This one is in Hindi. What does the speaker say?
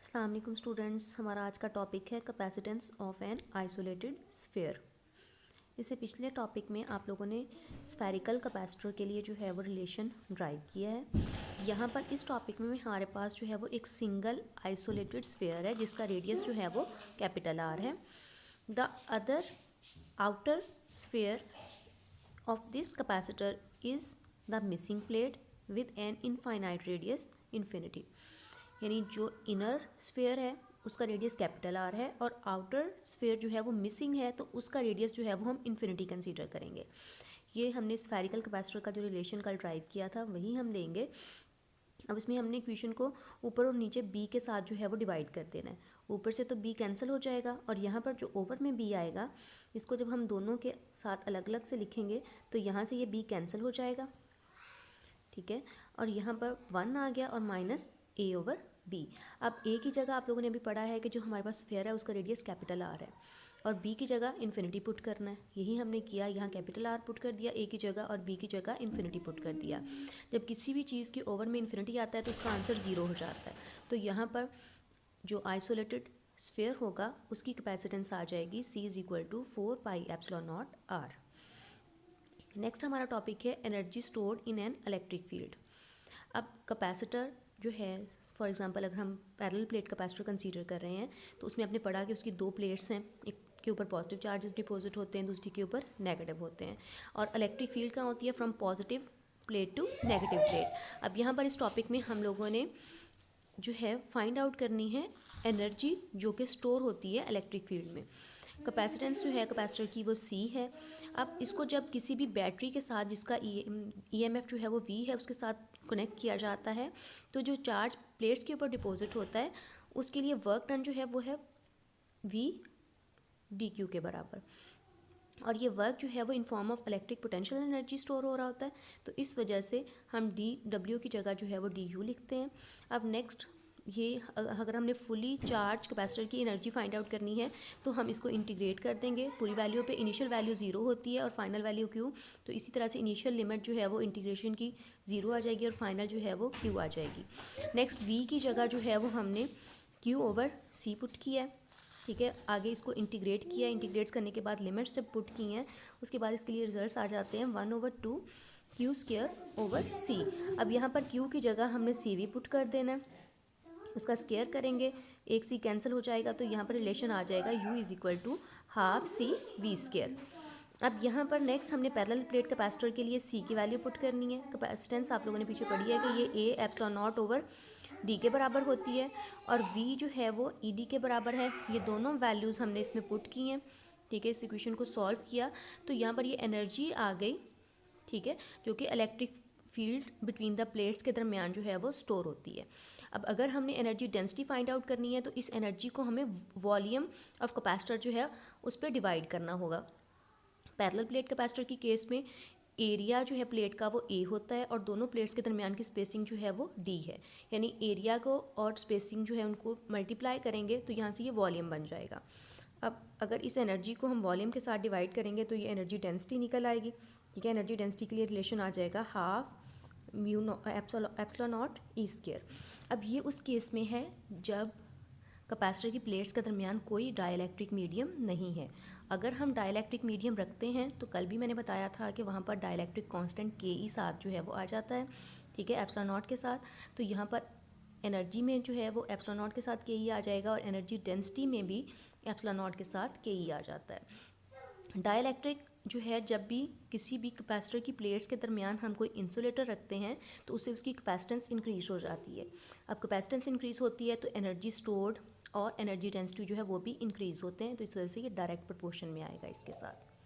अस्सलाम वालेकुम स्टूडेंट्स, हमारा आज का टॉपिक है capacitance of an isolated sphere. इससे पिछले टॉपिक में आप लोगों ने स्फेरिकल कैपेसिटर के लिए जो है वो रिलेशन ड्राइव किया है। यहाँ पर इस टॉपिक में हमारे पास जो है वो एक सिंगल आइसोलेटेड स्फीयर है जिसका रेडियस जो है वो कैपिटल आर है। The other outer sphere of this capacitor is the missing plate with an infinite radius infinity. यानी जो इनर स्फीयर है उसका रेडियस कैपिटल आर है और आउटर स्फीयर जो है वो मिसिंग है, तो उसका रेडियस जो है वो हम इन्फिनिटी कंसीडर करेंगे। ये हमने स्फेरिकल कैपेसिटर का जो रिलेशन कल ड्राइव किया था वही हम लेंगे। अब इसमें हमने इक्वेशन को ऊपर और नीचे b के साथ जो है वो डिवाइड कर देना है। ऊपर से तो b कैंसिल हो जाएगा और यहाँ पर जो ओवर में b आएगा इसको जब हम दोनों के साथ अलग अलग से लिखेंगे तो यहाँ से ये b कैंसिल हो जाएगा, ठीक है। और यहाँ पर 1 आ गया और माइनस a ओवर b। अब a की जगह आप लोगों ने अभी पढ़ा है कि जो हमारे पास स्फीयर है उसका रेडियस कैपिटल आर है और b की जगह इन्फिनिटी पुट करना है। यही हमने किया, यहाँ कैपिटल आर पुट कर दिया a की जगह और b की जगह इन्फिनिटी पुट कर दिया। जब किसी भी चीज़ के ओवर में इन्फिनिटी आता है तो उसका आंसर 0 हो जाता है। तो यहाँ पर जो आइसोलेटेड स्फीयर होगा उसकी कैपेसिटेंस आ जाएगी c is equal to 4 pi epsilon naught r. Next हमारा टॉपिक है energy stored in an electric field. अब कैपेसिटर जो है, फॉर एग्जांपल अगर हम पैरेलल प्लेट कैपेसिटर कंसीडर कर रहे हैं तो उसमें आपने पढ़ा कि उसकी दो प्लेट्स हैं, एक के ऊपर पॉजिटिव चार्जेस डिपॉजिट होते हैं, दूसरी के ऊपर नेगेटिव होते हैं। और इलेक्ट्रिक फील्ड कहाँ होती है? From positive plate to negative plate. अब यहाँ पर इस टॉपिक में हम लोगों ने जो है फाइंड आउट करनी है एनर्जी जो कि स्टोर होती है इलेक्ट्रिक फील्ड में। कैपेसिटेंस जो है कैपेसिटर की वो C है। अब इसको जब किसी भी बैटरी के साथ जिसका EMF जो है वो V है उसके साथ कनेक्ट किया जाता है तो जो चार्ज प्लेट्स के ऊपर डिपॉजिट होता है उसके लिए वर्क डन जो है वो है V dq के बराबर। और ये वर्क जो है वो in form of electric potential energy store हो रहा होता है, तो इस वजह से हम dw की जगह जो है वो du लिखते हैं। अब नेक्स्ट ये अगर हमने फुली चार्ज कैपेसिटर की एनर्जी फाइंड आउट करनी है तो हम इसको इंटीग्रेट कर देंगे। पूरी वैल्यू पे इनिशियल वैल्यू 0 होती है और फाइनल वैल्यू q, तो इसी तरह से इनिशियल लिमिट जो है वो इंटीग्रेशन की 0 आ जाएगी और फाइनल जो है वो q आ जाएगी। नेक्स्ट v की जगह जो है वो हमने q ओवर c पुट किया है, ठीक है। आगे इसको इंटीग्रेट किया, इंटीग्रेट्स करने के बाद लिमिट्स जब पुट की हैं उसके बाद इसके लिए रिजल्ट्स आ जाते हैं 1/2 q स्क्वायर ओवर c। अब यहाँ पर q की जगह हमने cv पुट कर देना है, उसका स्क्वायर करेंगे, एक c कैंसिल हो जाएगा तो यहाँ पर रिलेशन आ जाएगा u is equal to half c v square. अब यहाँ पर नेक्स्ट हमने पैरेलल प्लेट कैपेसिटर के लिए c की वैल्यू पुट करनी है। कैपेसिटेंस आप लोगों ने पीछे पढ़ी है कि ये a epsilon not over d के बराबर होती है और v जो है वो ed के बराबर है। ये दोनों वैल्यूज़ हमने इसमें पुट की हैं, ठीक है। इस इक्वेशन को सॉल्व किया तो यहाँ पर ये एनर्जी आ गई, ठीक है, जो कि electric field between the plates के दरमियान जो है वो स्टोर होती है। अब अगर हमने एनर्जी डेंसिटी फाइंड आउट करनी है तो इस एनर्जी को हमें वॉल्यूम ऑफ कैपेसिटर जो है उस पर डिवाइड करना होगा। पैरेलल प्लेट कैपेसिटर की केस में एरिया जो है प्लेट का वो a होता है और दोनों प्लेट्स के दरमियान की स्पेसिंग जो है वो d है। यानी एरिया को और स्पेसिंग जो है उनको मल्टीप्लाई करेंगे तो यहाँ से ये वॉल्यूम बन जाएगा। अब अगर इस एनर्जी को हम वॉल्यूम के साथ डिवाइड करेंगे तो ये एनर्जी डेंसिटी निकल आएगी, ठीक है। एनर्जी डेंसिटी के लिए रिलेशन आ जाएगा half mu epsilon not E square. अब ये उस केस में है जब कैपेसिटर की प्लेट्स के दरमियान कोई डाइलेक्ट्रिक मीडियम नहीं है। अगर हम डाइलेक्ट्रिक मीडियम रखते हैं तो कल भी मैंने बताया था कि वहाँ पर डाइलेक्ट्रिक कांस्टेंट के ई साथ जो है वो आ जाता है, ठीक है, एप्सिलॉन नॉट के साथ। तो यहाँ पर एनर्जी में जो है वो एप्सिलॉन नॉट के साथ के ई आ जाएगा और एनर्जी डेंसिटी में भी एप्सिलॉन नॉट के साथ के ई आ जाता है। डाइलेक्ट्रिक जो है जब भी किसी भी कैपेसिटर की प्लेट्स के दरमियान हम कोई इंसुलेटर रखते हैं तो उससे उसकी कैपेसिटेंस इंक्रीज हो जाती है। अब कैपेसिटेंस इंक्रीज होती है तो एनर्जी स्टोर्ड और एनर्जी डेंसिटी जो है वो भी इंक्रीज़ होते हैं, तो इस वजह से ये डायरेक्ट प्रोपोर्शन में आएगा इसके साथ।